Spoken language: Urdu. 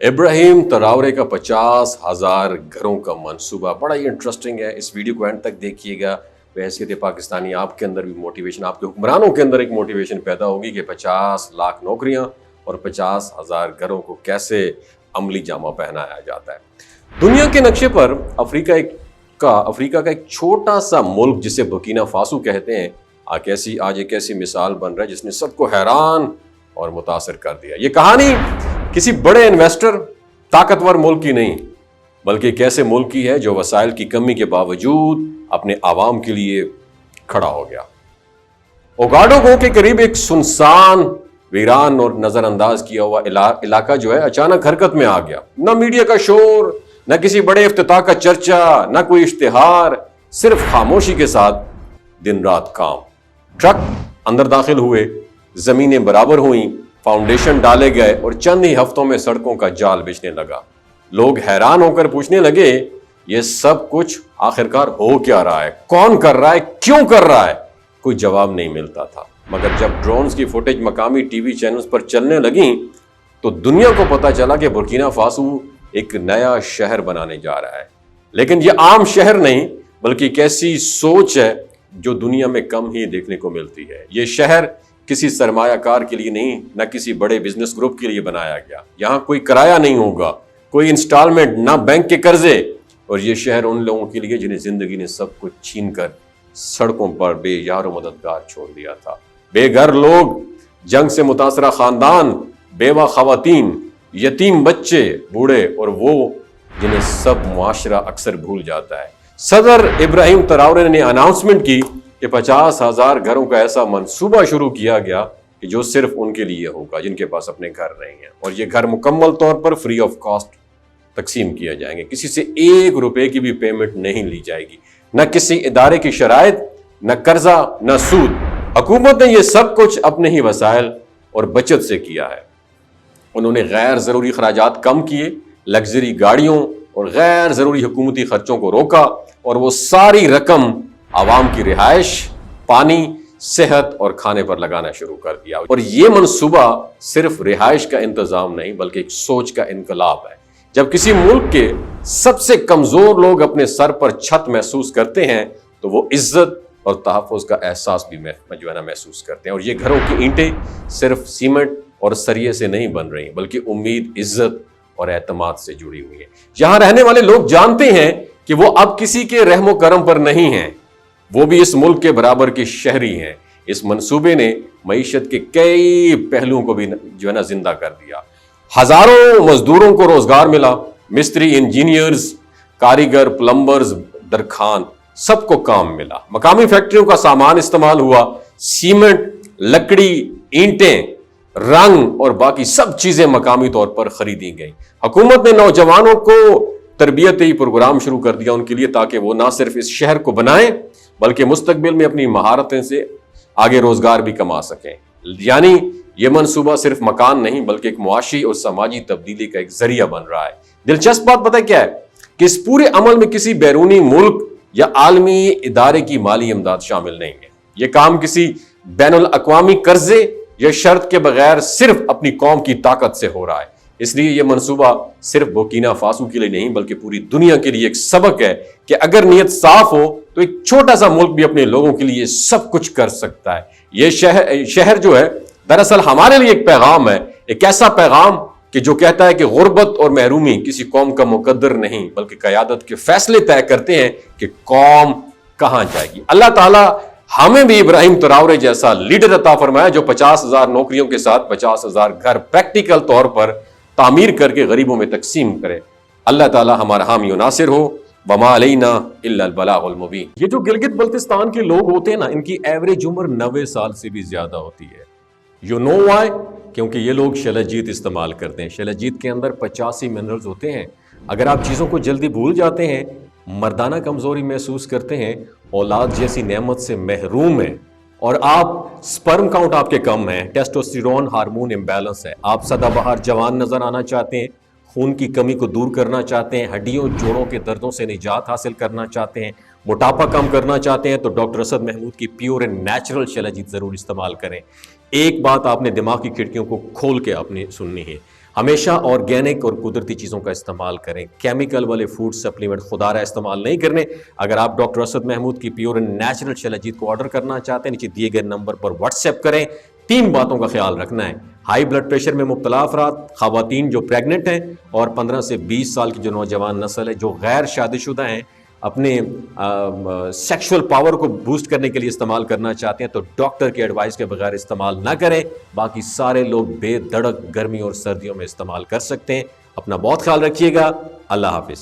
ابراہیم تراورے کا 50,000 گھروں کا منصوبہ بڑا ہی انٹرسٹنگ ہے. اس ویڈیو کو اینڈ تک دیکھیے گا. بحیثیت پاکستانی آپ کے اندر بھی موٹیویشن، آپ کے حکمرانوں کے اندر ایک موٹیویشن پیدا ہوگی کہ 50 لاکھ نوکریاں اور 50,000 گھروں کو کیسے عملی جامہ پہنایا جاتا ہے. دنیا کے نقشے پر افریقہ کا ایک چھوٹا سا ملک جسے برکینا فاسو کہتے ہیں آج ایک ایسی مثال بن رہا ہے جس نے سب کو حیران اور متاثر کر دیا. یہ کہانی کسی بڑے انویسٹر، طاقتور ملک کی نہیں، بلکہ ایک ایسے ملک کی ہے جو وسائل کی کمی کے باوجود اپنے عوام کے لیے کھڑا ہو گیا. اوگاڈوگو کے قریب ایک سنسان، ویران اور نظر انداز کیا ہوا علاقہ جو ہے اچانک حرکت میں آ گیا. نہ میڈیا کا شور، نہ کسی بڑے افتتاح کا چرچا، نہ کوئی اشتہار، صرف خاموشی کے ساتھ دن رات کام. ٹرک اندر داخل ہوئے، زمینیں برابر ہوئیں، فاؤنڈیشن ڈالے گئے اور چند ہی ہفتوں میں سڑکوں کا جال بچھنے لگا. لوگ حیران ہو کر پوچھنے لگے یہ سب کچھ آخرکار ہو کیا رہا ہے، کون کر رہا ہے، کیوں کر رہا ہے؟ کوئی جواب نہیں ملتا تھا. مگر جب ڈرونز کی فوٹیج مقامی ٹی وی چینلز پر چلنے لگیں تو دنیا کو پتا چلا کہ برکینا فاسو ایک نیا شہر بنانے جا رہا ہے. لیکن یہ عام شہر نہیں، بلکہ ایک ایسی سوچ ہے جو دنیا میں کم ہی دیکھنے کو ملتی ہے. یہ شہر کسی سرمایہ کار کے لیے نہیں، نہ کسی بڑے بزنس گروپ کے لیے بنایا گیا. یہاں کوئی کرایہ نہیں ہوگا، کوئی انسٹالمنٹ، نہ بینک کے قرضے. اور یہ شہر ان لوگوں کے لیے جنہیں زندگی نے سب کچھ چھین کر سڑکوں پر بے یار و مددگار چھوڑ دیا تھا. بے گھر لوگ، جنگ سے متاثرہ خاندان، بیوہ خواتین، یتیم بچے، بوڑھے، اور وہ جنہیں سب معاشرہ اکثر بھول جاتا ہے. صدر ابراہیم تراورے نے اناؤنسمنٹ کی کہ 50,000 گھروں کا ایسا منصوبہ شروع کیا گیا کہ جو صرف ان کے لیے ہوگا جن کے پاس اپنے گھر نہیں ہیں. اور یہ گھر مکمل طور پر فری آف کاسٹ تقسیم کیے جائیں گے. کسی سے 1 روپے کی بھی پیمنٹ نہیں لی جائے گی، نہ کسی ادارے کی شرائط، نہ قرضہ، نہ سود. حکومت نے یہ سب کچھ اپنے ہی وسائل اور بچت سے کیا ہے. انہوں نے غیر ضروری اخراجات کم کیے، لگژری گاڑیوں اور غیر ضروری حکومتی خرچوں کو روکا، اور وہ ساری رقم عوام کی رہائش، پانی، صحت اور کھانے پر لگانا شروع کر دیا. اور یہ منصوبہ صرف رہائش کا انتظام نہیں بلکہ ایک سوچ کا انقلاب ہے. جب کسی ملک کے سب سے کمزور لوگ اپنے سر پر چھت محسوس کرتے ہیں تو وہ عزت اور تحفظ کا احساس بھی محسوس کرتے ہیں. اور یہ گھروں کی اینٹیں صرف سیمنٹ اور سریے سے نہیں بن رہی بلکہ امید، عزت اور اعتماد سے جڑی ہوئی ہیں. یہاں رہنے والے لوگ جانتے ہیں کہ وہ اب کسی کے رحم و کرم پر نہیں ہیں، وہ بھی اس ملک کے برابر کے شہری ہیں. اس منصوبے نے معیشت کے کئی پہلوؤں کو بھی زندہ کر دیا. ہزاروں مزدوروں کو روزگار ملا، مستری، انجینئرز، کاریگر، پلمبرز، درخان، سب کو کام ملا. مقامی فیکٹریوں کا سامان استعمال ہوا، سیمنٹ، لکڑی، اینٹیں، رنگ اور باقی سب چیزیں مقامی طور پر خریدی گئیں. حکومت نے نوجوانوں کو تربیتی پروگرام شروع کر دیا ان کے لیے، تاکہ وہ نہ صرف اس شہر کو بنائیں بلکہ مستقبل میں اپنی مہارتیں سے آگے روزگار بھی کما سکیں. یعنی یہ منصوبہ صرف مکان نہیں بلکہ ایک معاشی اور سماجی تبدیلی کا ایک ذریعہ بن رہا ہے. دلچسپ بات پتہ کیا ہے کہ اس پورے عمل میں کسی بیرونی ملک یا عالمی ادارے کی مالی امداد شامل نہیں ہے. یہ کام کسی بین الاقوامی قرضے یا شرط کے بغیر صرف اپنی قوم کی طاقت سے ہو رہا ہے. اس لیے یہ منصوبہ صرف برکینا فاسو کے لیے نہیں بلکہ پوری دنیا کے لیے ایک سبق ہے کہ اگر نیت صاف ہو تو ایک چھوٹا سا ملک بھی اپنے لوگوں کے لیے سب کچھ کر سکتا ہے. یہ شہر جو ہے دراصل ہمارے لیے ایک پیغام ہے، ایک ایسا پیغام کہ جو کہتا ہے کہ غربت اور محرومی کسی قوم کا مقدر نہیں بلکہ قیادت کے فیصلے طے کرتے ہیں کہ قوم کہاں جائے گی. اللہ تعالیٰ ہمیں بھی ابراہیم تراورے جیسا لیڈر عطا فرمایا جو 50,000 نوکریوں کے ساتھ 50,000 گھر پریکٹیکل طور پر تعمیر کر کے غریبوں میں تقسیم کرے. اللہ تعالیٰ ہمارا حامی و ناصر ہو. وما علینا الا البلاغ المبین. یہ جو گلگت بلتستان کے لوگ ہوتے ہیں نا، ان کی ایوریج عمر 90 سال سے بھی زیادہ ہوتی ہے. You know why? کیونکہ یہ لوگ شلجیت استعمال کرتے ہیں. شلجیت کے اندر 85 منرلز ہوتے ہیں. اگر آپ چیزوں کو جلدی بھول جاتے ہیں، مردانہ کمزوری محسوس کرتے ہیں، اولاد جیسی نعمت سے محروم ہیں، اور آپ سپرم کاؤنٹ آپ کے کم ہیں، ٹیسٹوسٹیرون ہارمون امبیلنس ہے، آپ سدا بہار جوان نظر آنا چاہتے ہیں، خون کی کمی کو دور کرنا چاہتے ہیں، ہڈیوں جوڑوں کے دردوں سے نجات حاصل کرنا چاہتے ہیں، موٹاپا کم کرنا چاہتے ہیں، تو ڈاکٹر اسد محمود کی پیور اینڈ نیچرل شلجیت ضرور استعمال کریں. ایک بات آپ نے دماغ کی کھڑکیوں کو کھول کے آپ نے سننی ہے. ہمیشہ آرگینک اور قدرتی چیزوں کا استعمال کریں. کیمیکل والے فوڈ سپلیمنٹ خدا رہا استعمال نہیں کرنے. اگر آپ ڈاکٹر اسد محمود کی پیور اینڈ نیچرل شلجیت کو آرڈر کرنا چاہتے ہیں نیچے دیے گئے نمبر پر واٹس ایپ کریں. 3 باتوں کا خیال رکھنا ہے: ہائی بلڈ پریشر میں مبتلا افراد، خواتین جو پریگننٹ ہیں، اور 15 سے 20 سال کی جو نوجوان نسل ہے جو غیر شادی شدہ ہیں، اپنے سیکشول پاور کو بوسٹ کرنے کے لیے استعمال کرنا چاہتے ہیں تو ڈاکٹر کی ایڈوائس کے بغیر استعمال نہ کریں. باقی سارے لوگ بے دھڑک گرمی اور سردیوں میں استعمال کر سکتے ہیں. اپنا بہت خیال رکھیے گا. اللہ حافظ.